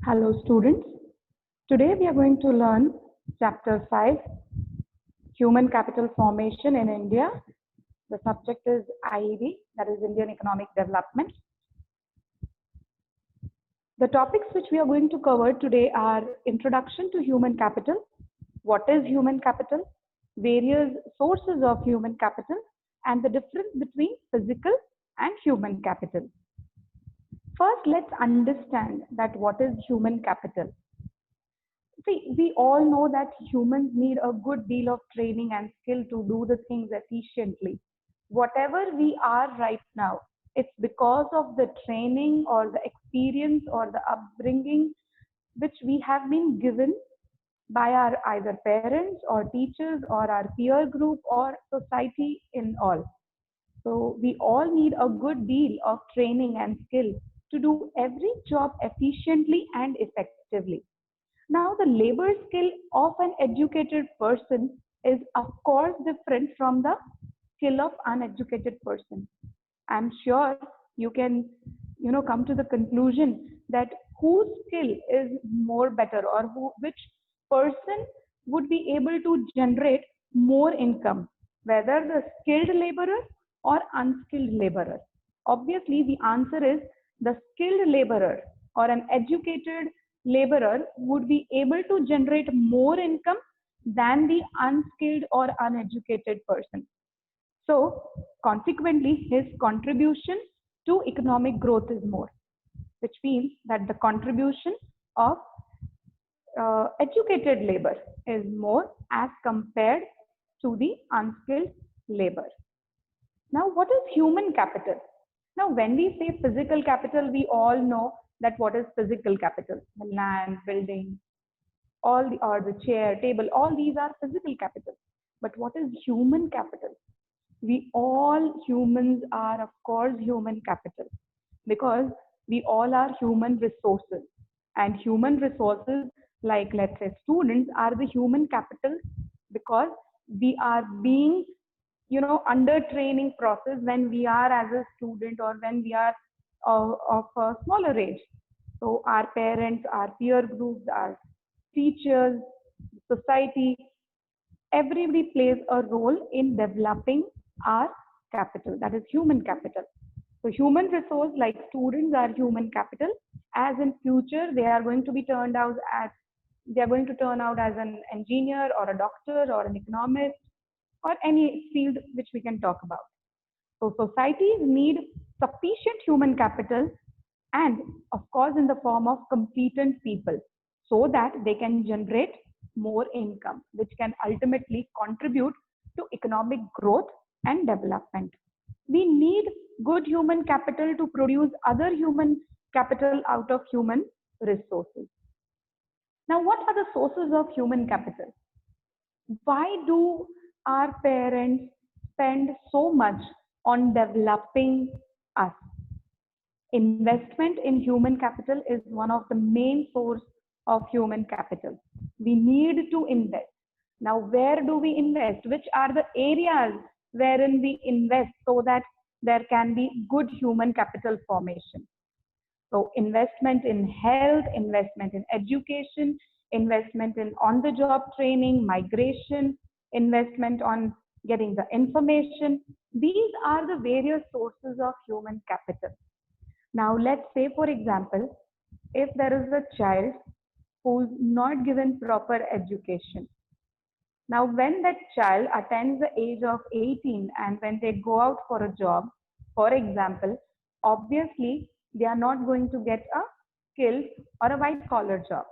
Hello students, today we are going to learn chapter 5, Human Capital Formation in India. The subject is IED, that is Indian Economic Development. The topics which we are going to cover today are Introduction to Human Capital, what is human capital, various sources of human capital, and the difference between physical and human capital. First, let's understand that what is human capital. See, we all know that humans need a good deal of training and skill to do the things efficiently. Whatever we are right now, it's because of the training or the experience or the upbringing which we have been given by our either parents or teachers or our peer group or society in all. So we all need a good deal of training and skill to do every job efficiently and effectively. Now, the labor skill of an educated person is, of course, different from the skill of uneducated person. I'm sure you can, come to the conclusion that whose skill is more better or which person would be able to generate more income, whether the skilled laborer or unskilled laborer. Obviously, the answer is the skilled laborer or an educated laborer would be able to generate more income than the unskilled or uneducated person. So, consequently, his contribution to economic growth is more, which means that the contribution of educated labor is more as compared to the unskilled labor. Now, what is human capital? Now, when we say physical capital, we all know that what is physical capital? The land, building, all the or the chair, table, all these are physical capital. But what is human capital? We all humans are, of course, human capital because we all are human resources. And human resources, like let's say students, are the human capital because we are being under training process when we are as a student or when we are of a smaller age. So our parents, our peer groups, our teachers, society, everybody plays a role in developing our capital, that is human capital. So human resource like students are human capital, as in future they are going to be turned out as they are going to turn out as an engineer or a doctor or an economist or any field which we can talk about. So societies need sufficient human capital and of course in the form of competent people so that they can generate more income, which can ultimately contribute to economic growth and development. We need good human capital to produce other human capital out of human resources. Now, what are the sources of human capital? Why do our parents spend so much on developing us? Investment in human capital is one of the main source of human capital. We need to invest. Now, where do we invest? Which are the areas wherein we invest so that there can be good human capital formation? So investment in health, investment in education, investment in on-the-job training, migration, investment on getting the information. These are the various sources of human capital. Now, let's say, for example, if there is a child who's not given proper education. Now, when that child attains the age of 18 and when they go out for a job, for example, obviously they are not going to get a skilled or a white collar job.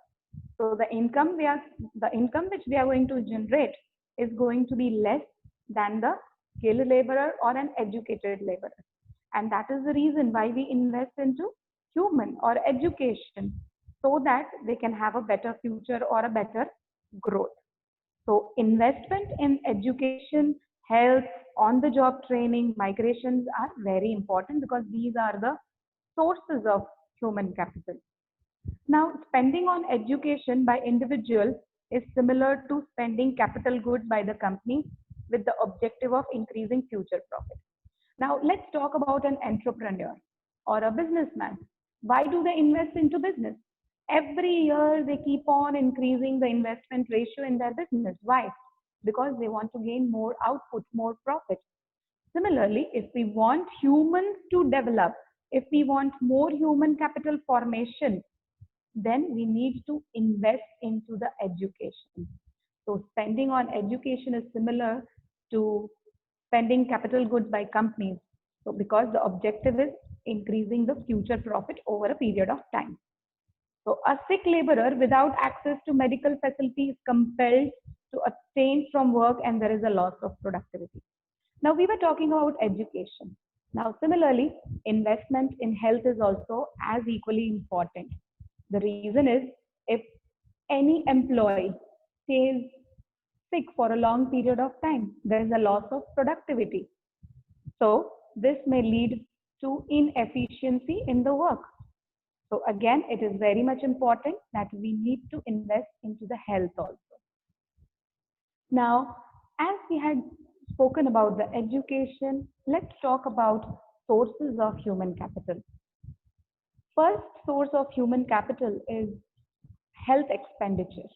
So the income which they are going to generate is going to be less than the skilled laborer or an educated laborer. And that is the reason why we invest into human or education so that they can have a better future or a better growth. So investment in education, health, on-the-job training, migrations are very important because these are the sources of human capital. Now, spending on education by individuals is similar to spending capital goods by the company with the objective of increasing future profit. Now, let's talk about an entrepreneur or a businessman. Why do they invest into business? Every year they keep on increasing the investment ratio in their business. Why? Because they want to gain more output, more profit. Similarly, if we want humans to develop, if we want more human capital formation, then we need to invest into the education. So spending on education is similar to spending capital goods by companies. So because the objective is increasing the future profit over a period of time. So a sick laborer without access to medical facilities is compelled to abstain from work and there is a loss of productivity. Now we were talking about education. Now similarly, investment in health is also as equally important. The reason is if any employee stays sick for a long period of time, there is a loss of productivity. So this may lead to inefficiency in the work. So again, it is very much important that we need to invest into the health also. Now, as we had spoken about the education, let's talk about sources of human capital. First source of human capital is health expenditure.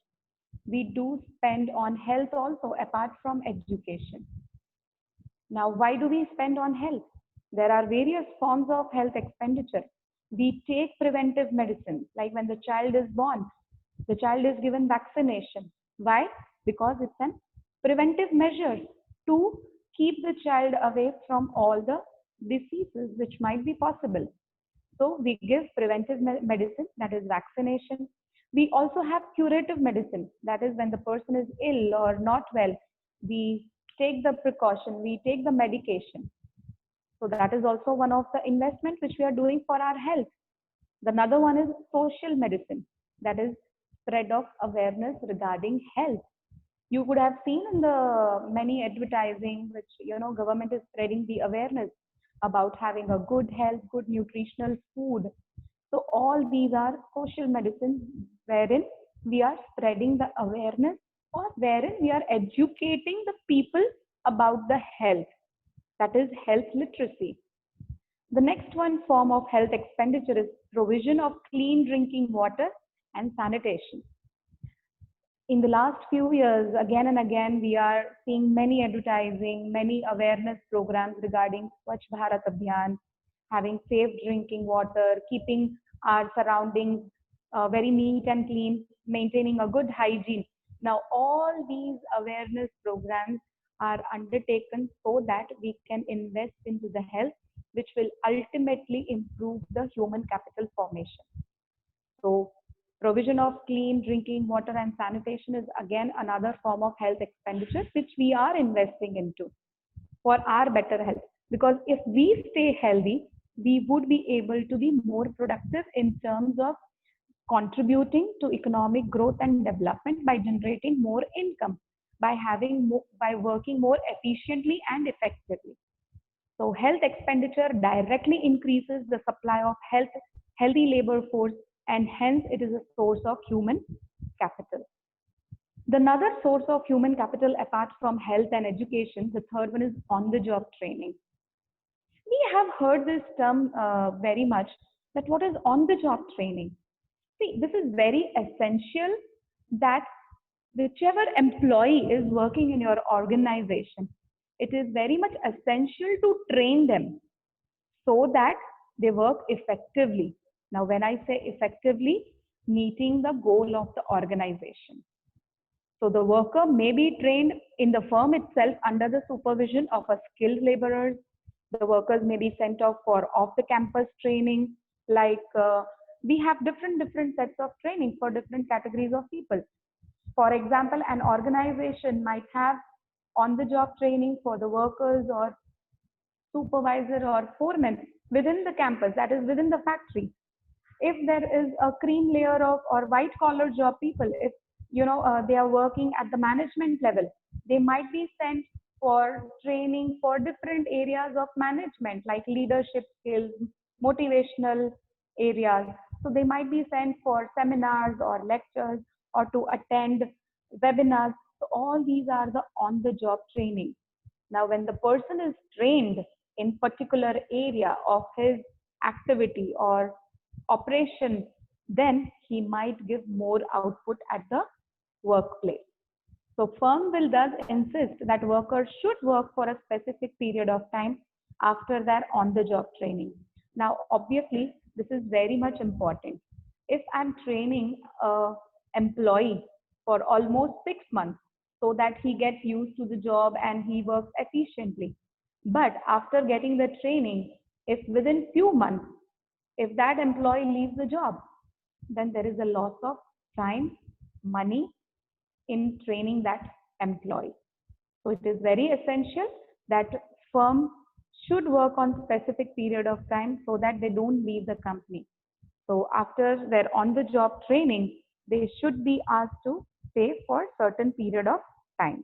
We do spend on health also apart from education. Now, why do we spend on health? There are various forms of health expenditure. We take preventive medicine, like when the child is born, the child is given vaccination. Why? Because it's an preventive measure to keep the child away from all the diseases which might be possible. So we give preventive medicine, that is vaccination. We also have curative medicine, that is when the person is ill or not well, we take the precaution, we take the medication. So that is also one of the investment which we are doing for our health. The another one is social medicine, that is spread of awareness regarding health. You would have seen in the many advertising which government is spreading the awareness about having a good health, good nutritional food. So all these are social medicine wherein we are spreading the awareness or wherein we are educating the people about the health. That is health literacy. The next one form of health expenditure is provision of clean drinking water and sanitation. In the last few years, again and again, we are seeing many advertising, many awareness programs regarding Swachh Bharat Abhiyan, having safe drinking water, keeping our surroundings very neat and clean, maintaining a good hygiene. Now, all these awareness programs are undertaken so that we can invest into the health, which will ultimately improve the human capital formation. So, provision of clean drinking water and sanitation is again another form of health expenditure which we are investing into for our better health. Because if we stay healthy, we would be able to be more productive in terms of contributing to economic growth and development by generating more income, by working more efficiently and effectively. So health expenditure directly increases the supply of healthy labor force, and hence it is a source of human capital. The another source of human capital apart from health and education, the third one is on-the-job training. We have heard this term very much, that what is on-the-job training? See, this is very essential that whichever employee is working in your organization, it is very much essential to train them so that they work effectively. Now, when I say effectively, meeting the goal of the organization. So the worker may be trained in the firm itself under the supervision of a skilled laborer. The workers may be sent off for off-the-campus training. Like we have different sets of training for different categories of people. For example, an organization might have on-the-job training for the workers or supervisor or foreman within the campus, that is within the factory. If there is a cream layer of or white collar job people, if they are working at the management level, they might be sent for training for different areas of management like leadership skills, motivational areas. So they might be sent for seminars or lectures or to attend webinars. So all these are the on the job training. Now when the person is trained in particular area of his activity or operation, then he might give more output at the workplace. So firm will thus insist that workers should work for a specific period of time after their on-the-job training. Now, obviously, this is very much important. If I'm training a employee for almost 6 months so that he gets used to the job and he works efficiently, but after getting the training, if within few months, if that employee leaves the job, then there is a loss of time, money in training that employee. So it is very essential that firm should work on specific period of time so that they don't leave the company. So after their on-the-job training, they should be asked to stay for certain period of time.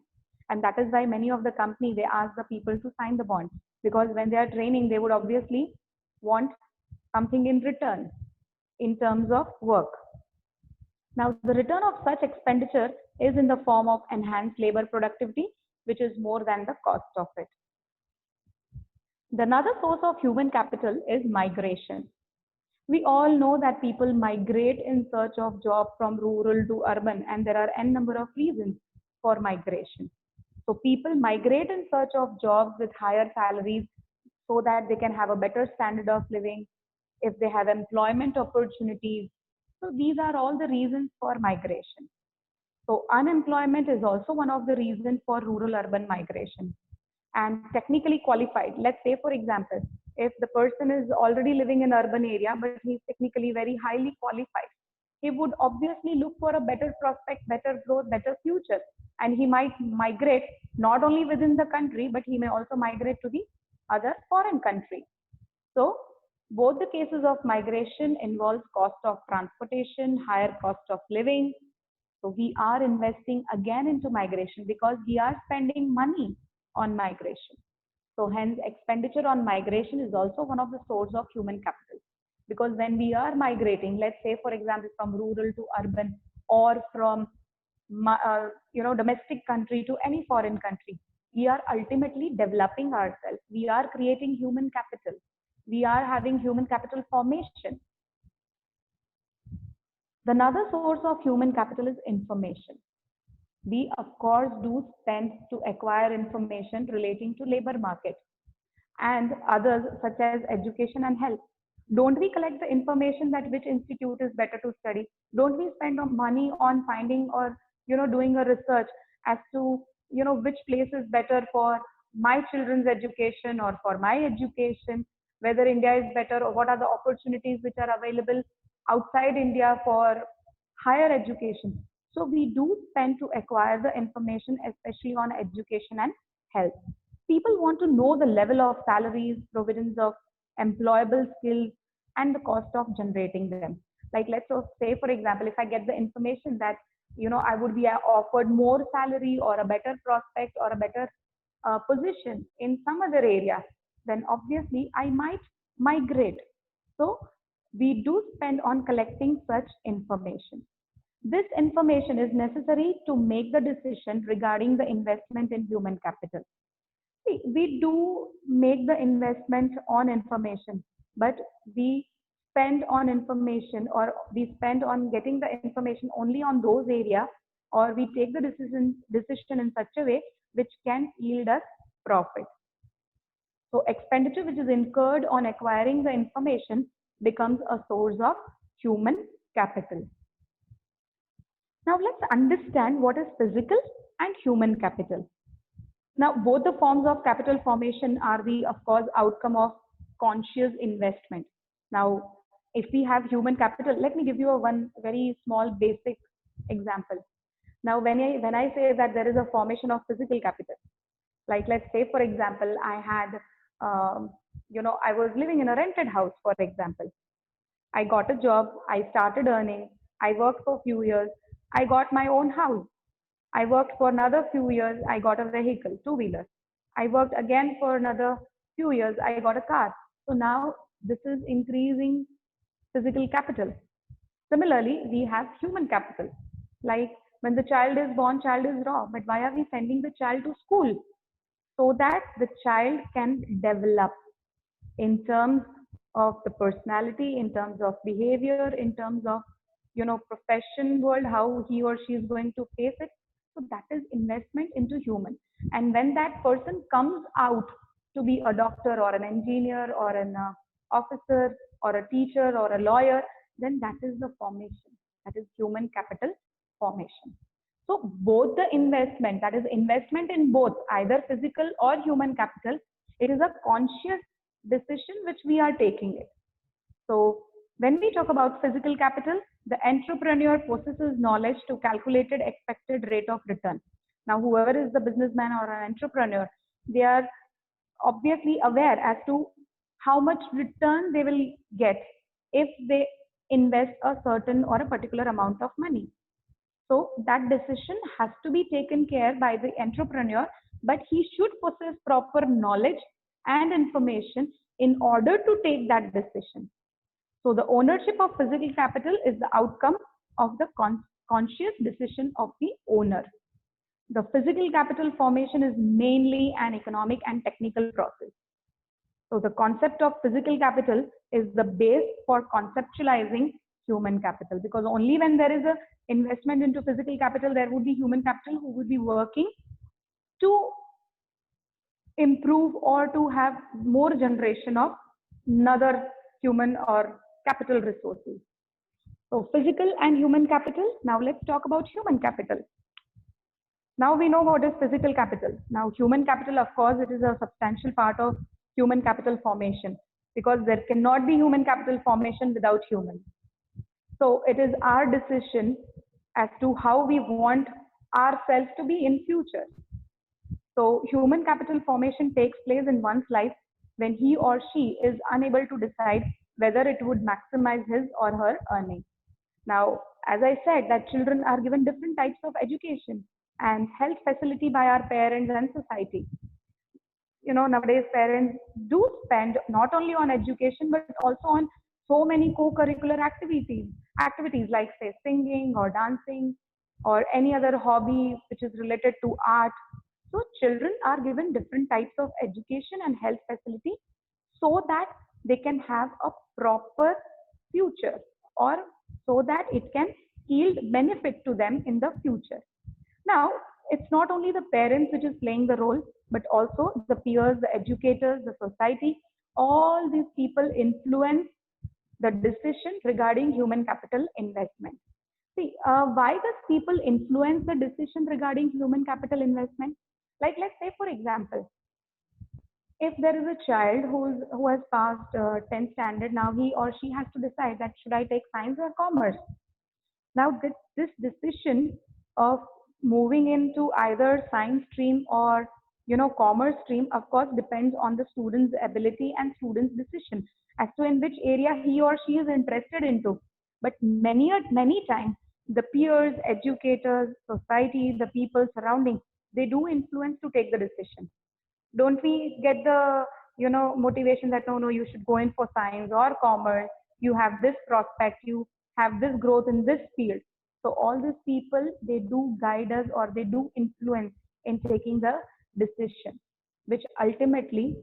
And that is why many of the company, they ask the people to sign the bond, because when they are training, they would obviously want something in return in terms of work. Now, the return of such expenditure is in the form of enhanced labor productivity, which is more than the cost of it. The another source of human capital is migration. We all know that people migrate in search of jobs from rural to urban, and there are n number of reasons for migration. So people migrate in search of jobs with higher salaries so that they can have a better standard of living, if they have employment opportunities. So these are all the reasons for migration. So unemployment is also one of the reasons for rural urban migration. And technically qualified, let's say for example, if the person is already living in urban area, but he's technically very highly qualified, he would obviously look for a better prospect, better growth, better future. And he might migrate not only within the country, but he may also migrate to the other foreign country. So both the cases of migration involves cost of transportation, higher cost of living. So we are investing again into migration because we are spending money on migration. So hence expenditure on migration is also one of the source of human capital. Because when we are migrating, let's say for example from rural to urban, or from domestic country to any foreign country, we are ultimately developing ourselves. We are creating human capital. We are having human capital formation. Another source of human capital is information. We of course do spend to acquire information relating to labor market and others such as education and health. Don't we collect the information that which institute is better to study? Don't we spend money on finding or doing a research as to which place is better for my children's education or for my education, whether India is better, or what are the opportunities which are available outside India for higher education. So we do spend to acquire the information, especially on education and health. People want to know the level of salaries, provisions of employable skills, and the cost of generating them. Like let's say, for example, if I get the information that I would be offered more salary or a better prospect or a better position in some other area, then obviously I might migrate. So we do spend on collecting such information. This information is necessary to make the decision regarding the investment in human capital. See, we do make the investment on information, but we spend on information, or we spend on getting the information only on those areas, or we take the decision in such a way which can yield us profit. So expenditure which is incurred on acquiring the information becomes a source of human capital. Now let's understand what is physical and human capital. Now both the forms of capital formation are the, of course, outcome of conscious investment. Now if we have human capital, let me give you one very small basic example. Now when I say that there is a formation of physical capital, like let's say for example, I had I was living in a rented house, for example. I got a job, I started earning, I worked for a few years, I got my own house. I worked for another few years, I got a vehicle, two-wheeler. I worked again for another few years, I got a car. So now this is increasing physical capital. Similarly, we have human capital. Like when the child is born, child is raw. But why are we sending the child to school? So that the child can develop in terms of the personality, in terms of behavior, in terms of profession world, how he or she is going to face it. So that is investment into human. And when that person comes out to be a doctor or an engineer or an officer or a teacher or a lawyer, then that is the formation. That is human capital formation. So both the investment, that is investment in both either physical or human capital, it is a conscious decision which we are taking it. So when we talk about physical capital, the entrepreneur possesses knowledge to calculated expected rate of return. Now, whoever is the businessman or an entrepreneur, they are obviously aware as to how much return they will get if they invest a certain or a particular amount of money. So that decision has to be taken care by the entrepreneur, but he should possess proper knowledge and information in order to take that decision. So the ownership of physical capital is the outcome of the conscious decision of the owner. The physical capital formation is mainly an economic and technical process. So the concept of physical capital is the base for conceptualizing human capital, because only when there is a investment into physical capital, there would be human capital who would be working to improve or to have more generation of another human or capital resources. So physical and human capital. Now let's talk about human capital. Now we know what is physical capital. Now human capital, of course, it is a substantial part of human capital formation, because there cannot be human capital formation without humans. So it is our decision as to how we want ourselves to be in future. So human capital formation takes place in one's life when he or she is unable to decide whether it would maximize his or her earning. Now, as I said, that children are given different types of education and health facility by our parents and society. Nowadays parents do spend not only on education, but also on so many co-curricular activities like say singing or dancing or any other hobby which is related to art. So children are given different types of education and health facility so that they can have a proper future, or so that it can yield benefit to them in the future. Now, it's not only the parents which is playing the role, but also the peers, the educators, the society. All these people influence the decision regarding human capital investment. See, why does people influence the decision regarding human capital investment? Like, let's say, for example, if there is a child who has passed 10th standard, now he or she has to decide that should I take science or commerce. Now, this decision of moving into either science stream or commerce stream, of course, depends on the student's ability and student's decision as to in which area he or she is interested into. But many times, the peers, educators, society, the people surrounding, they do influence to take the decision. Don't we get the motivation that no, you should go in for science or commerce, you have this prospect, you have this growth in this field. So all these people, they do guide us or they do influence in taking the decision, which ultimately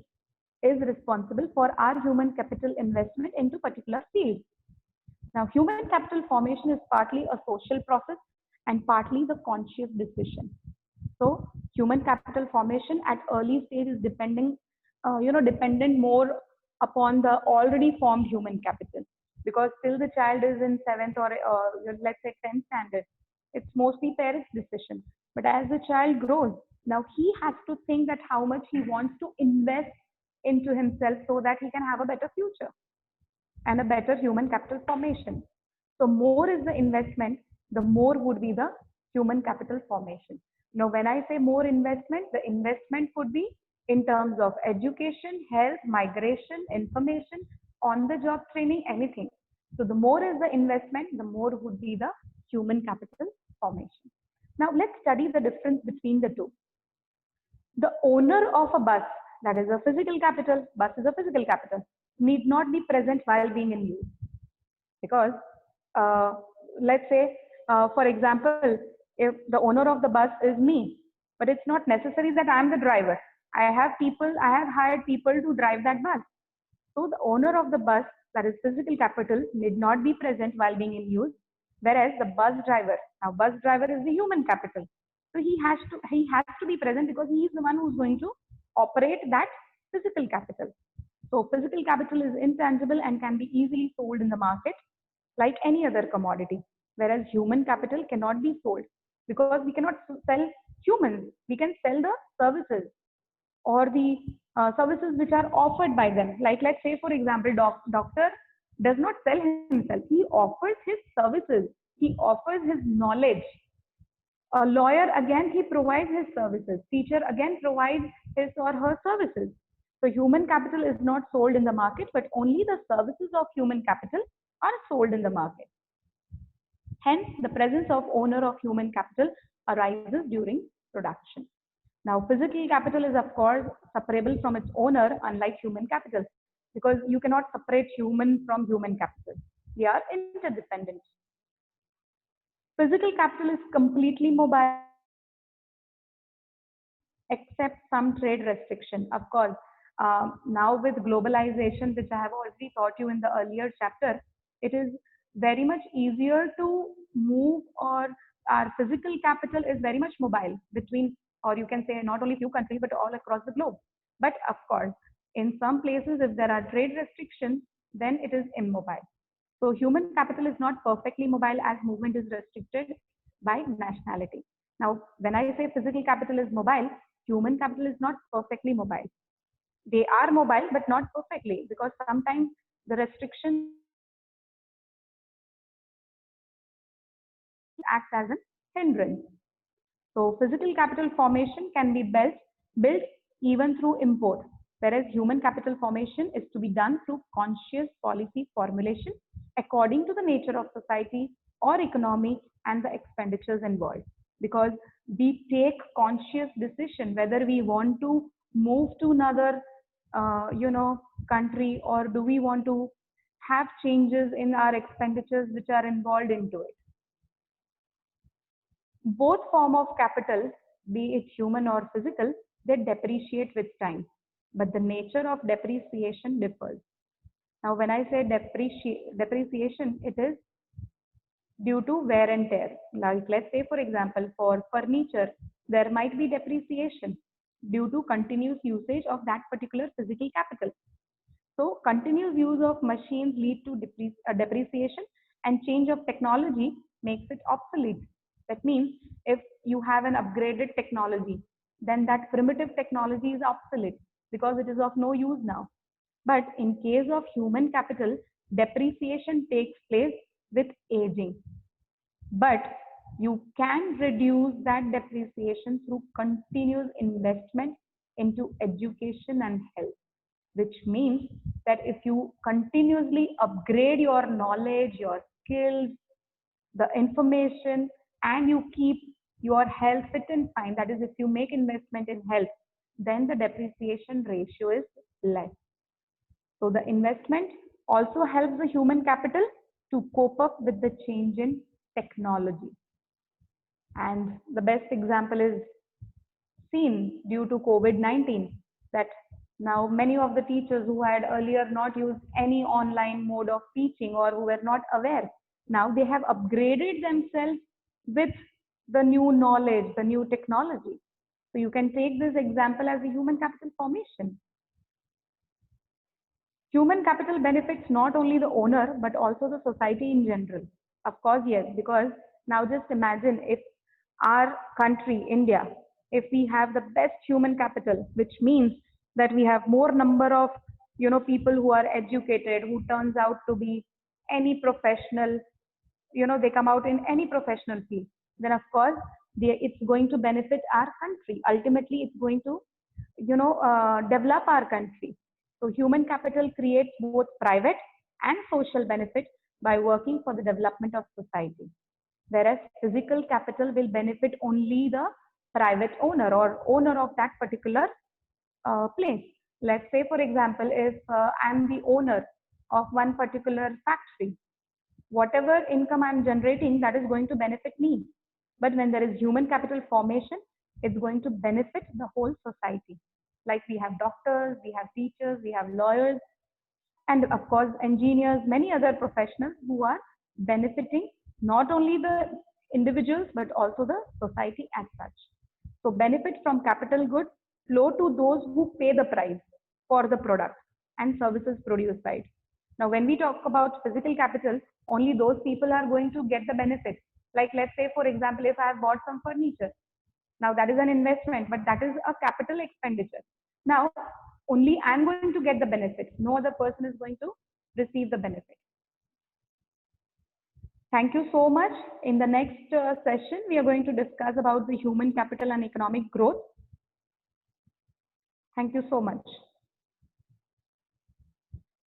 is responsible for our human capital investment into particular fields. Now, human capital formation is partly a social process and partly the conscious decision. So human capital formation at early stage is dependent more upon the already formed human capital, because till the child is in 7th or let's say 10th standard, it's mostly parents' decision. But as the child grows, now he has to think that how much he wants to invest into himself so that he can have a better future and a better human capital formation. So more is the investment, the more would be the human capital formation. Now, when I say more investment, the investment could be in terms of education, health, migration, information, on-the-job training, anything. So the more is the investment, the more would be the human capital formation. Now, let's study the difference between the two. The owner of a bus, that is a physical capital, bus is a physical capital, need not be present while being in use. Because let's say, for example, if the owner of the bus is me, but it's not necessary that I'm the driver. I have hired people to drive that bus. So the owner of the bus, that is physical capital, need not be present while being in use. Whereas the bus driver, now bus driver is the human capital. So he has to be present because he is the one who's going to operate that physical capital. So physical capital is intangible and can be easily sold in the market like any other commodity. Whereas human capital cannot be sold because we cannot sell humans. We can sell the services or the services which are offered by them. Like let's say, for example, doctor does not sell himself. He offers his services. He offers his knowledge. A lawyer, again, he provides his services. Teacher, again, provides his or her services. So human capital is not sold in the market, but only the services of human capital are sold in the market. Hence, the presence of owner of human capital arises during production. Now, physical capital is, of course, separable from its owner, unlike human capital, because you cannot separate human from human capital. They are interdependent. Physical capital is completely mobile except some trade restriction. Of course, now with globalization, which I have already taught you in the earlier chapter, it is very much easier to move, or our physical capital is very much mobile between, or you can say not only few countries, but all across the globe. But of course, in some places, if there are trade restrictions, then it is immobile. So human capital is not perfectly mobile as movement is restricted by nationality. Now, when I say physical capital is mobile, human capital is not perfectly mobile. They are mobile, but not perfectly, because sometimes the restrictions act as a hindrance. So physical capital formation can be built even through import, whereas human capital formation is to be done through conscious policy formulation according to the nature of society or economy and the expenditures involved. Because we take conscious decision whether we want to move to another, country, or do we want to have changes in our expenditures which are involved into it. Both form of capital, be it human or physical, they depreciate with time, but the nature of depreciation differs. Now, when I say depreciation, it is due to wear and tear. Like let's say, for example, for furniture, there might be depreciation due to continuous usage of that particular physical capital. So continuous use of machines lead to depreciation, and change of technology makes it obsolete. That means if you have an upgraded technology, then that primitive technology is obsolete because it is of no use now. But in case of human capital, depreciation takes place with aging. But you can reduce that depreciation through continuous investment into education and health, which means that if you continuously upgrade your knowledge, your skills, the information, and you keep your health fit and fine, that is, if you make investment in health, then the depreciation ratio is less. So the investment also helps the human capital to cope up with the change in technology. And the best example is seen due to COVID-19, that now many of the teachers who had earlier not used any online mode of teaching or who were not aware, now they have upgraded themselves with the new knowledge, the new technology. So you can take this example as a human capital formation. Human capital benefits not only the owner, but also the society in general. Of course, yes, because now just imagine if our country, India, if we have the best human capital, which means that we have more number of, people who are educated, who turns out to be any professional, they come out in any professional field, then of course, it's going to benefit our country. Ultimately, it's going to, develop our country. So human capital creates both private and social benefit by working for the development of society. Whereas physical capital will benefit only the private owner or owner of that particular place. Let's say, for example, if I'm the owner of one particular factory, whatever income I'm generating, that is going to benefit me. But when there is human capital formation, it's going to benefit the whole society. Like we have doctors, we have teachers, we have lawyers, and of course, engineers, many other professionals who are benefiting not only the individuals, but also the society as such. So benefits from capital goods flow to those who pay the price for the products and services produced by it. Now, when we talk about physical capital, only those people are going to get the benefits. Like, let's say, for example, if I have bought some furniture, now that is an investment, but that is a capital expenditure. Now, only I'm going to get the benefits. No other person is going to receive the benefit. Thank you so much. In the next session, we are going to discuss about the human capital and economic growth. Thank you so much.